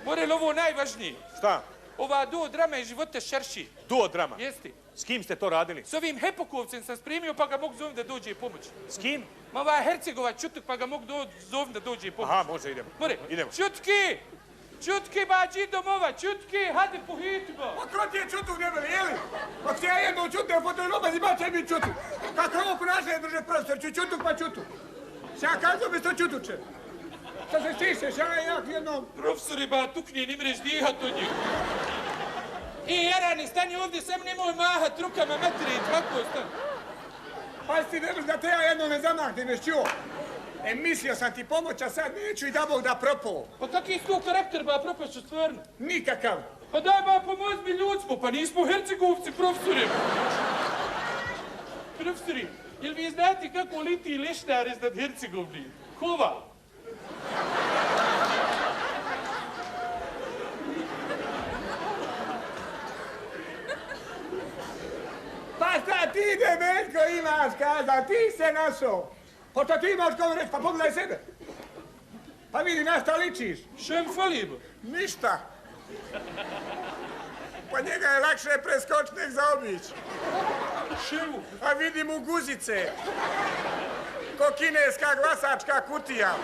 More, ovo najvažnije. Šta? Ova duo drama je života šerši. Duo drama? Jeste. S kim ste to radili? S ovim Hepokovcem sam spremio pa ga mogu zovem da dođe pomoć. S kim? Ma ova Hercegova Čutuk pa ga mogu zovem da dođe pomoć. Aha, može, idemo. More, Idemo. Čutki! Čutki, bađi domova, Čutki, hajde pohiti ba. Pa ko ti je Čutuk debeli, jeli? Pa ti ja jednom Čutuk, fotonoba si baš bi Čutuk. Kako ovo ponašanje drže profesor, ću Čutuk pa Čutuk. Šta kazao bi to Čutuče? Šta se stišeš, ja jednom... Profesori, ba, tuknije, ne mreš dihat od njih. Jarani, stani ovdje, sam nemoj mahat rukama materit, kako stani? Pa si ne da te ja jednom ne zamahnem, ješ čuo? Mislio sam ti pomoć, a sad neću i da Bog da propao. Pa kak je tu karakter, ba, propašću stvarno? Nikakav. Pa daj, ba, pomoz mi ljud smo, pa nismo Hercegovci, profesori. Profesori, jel vi znate kako liti lešnar iznad Hercegovni? Kova? Pa šta ti, Demetko, imaš kaza, ti se našao. Pa šta ti imaš kao reći, pa pogledaj sebe. Pa vidi na šta ličiš. Šem fali, ba? Ništa. Pa njega je lakše preskoč nek zaobići. Šemu? A vidi mu guzice. Ko kineska glasačka kutija.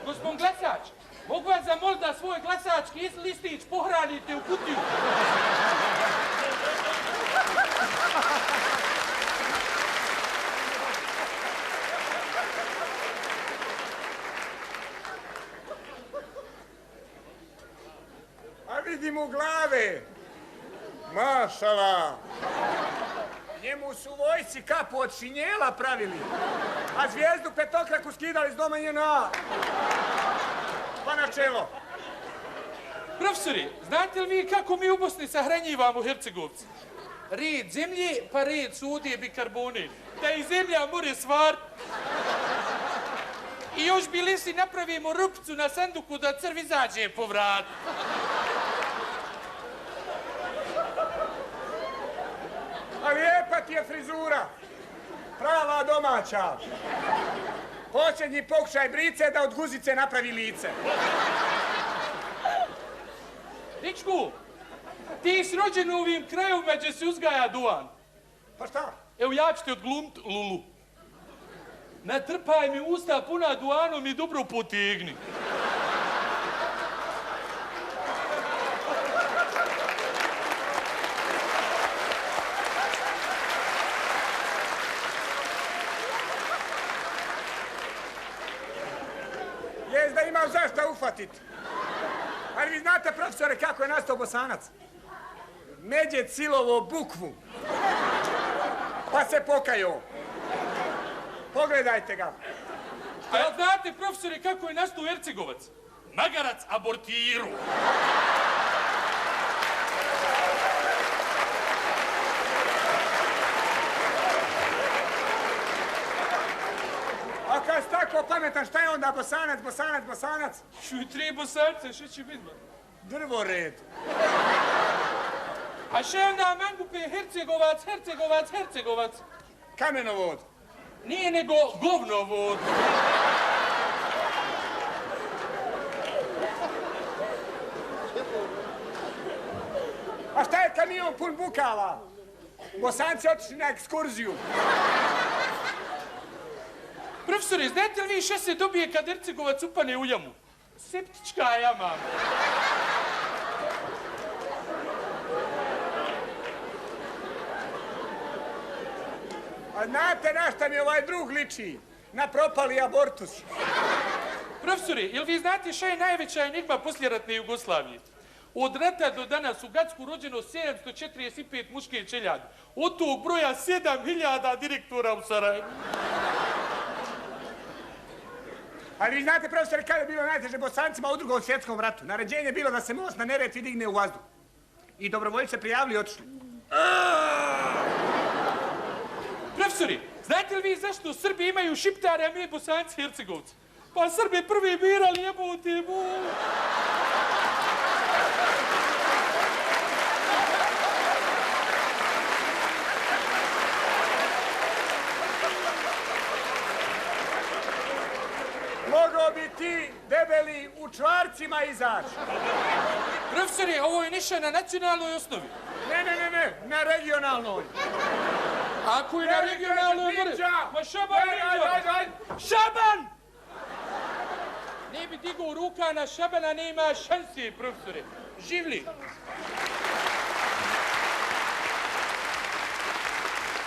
Gospod glasač, mogu vas zamoliti da svoj glasački listić pohranite u kutiju? A vidi mu glave. Mašala. Njemu su vojci kapu od šinjela pravili. A zvijezdu petokraku skidali s doma JNA. Pa na čelo. Profesori, znate li vi kako mi u Bosni sahranjivamo Hercegovci? Red zemlje, pa red sudije bikarbone. Da i zemlja more svar. I još bi lisi napravimo rupcu na sanduku da crv izađe po vratu. A lijepa ti je frizura. Prava domaća. Posljednji pokušaj brice da od guzice napravi lice. Dečku, ti si rođen u ovim krajevima gdje se uzgaja duvan. Pa šta? Evo ja ću ti odglumit Lulu. Natrpaj mi usta puna duvanom i dobro potegni. Jest da imam zašto ufatit. Ali vi znate, profesore, kako je nastao Bosanac? Međed silovo bukvu. Pa se pokajao. Pogledajte ga. A jel znate, profesori, kako je nastao Hercegovac? Magarac abortiru. A kad si tako pametan, šta je onda Bosanac, Bosanac, Bosanac? Čuj, 3 Bosanca, što će biti? Drvored. A što je onda mangupe Hercegovac, Hercegovac, Hercegovac? Kamenovod. Nije nego govnovod. A šta je kamion pun bukava? Bosanci otišli na ekskurziju. Profesori, znate li vi šta se dobije kad Hercegovac upane u jamu? Septička jama. A znate na šta mi ovaj drug liči? Na propali abortus. Profesori, jel vi znate šta je najveća enigma poslijeratne Jugoslavije? Od rata do danas u Gacku rođeno 745 muške čeljade. Od tog broja 7000 direktora u Sarajevu. Ali vi znate, profesore, kada je bilo najteže Bosancima u Drugom svjetskom ratu? Naređenje je bilo da se most na Neretvi digne u vazduh. I dobrovoljci se prijavili i otišli. Profesori, znate li vi zašto Srbi imaju Šiptare, a mi Bosanci Hercegovci? Pa Srbi prvi birali, jebote mu. Mogao bi ti, Treba li u čvarcima izaći? Profesore, ovo je niša na nacionalnoj osnovi. Ne, na regionalnoj. Ako je na regionalnoj... Ma Šaban Ninja! Šaban! Ne bi digao ruka na Šabana, nema šanse, profesore. Živli!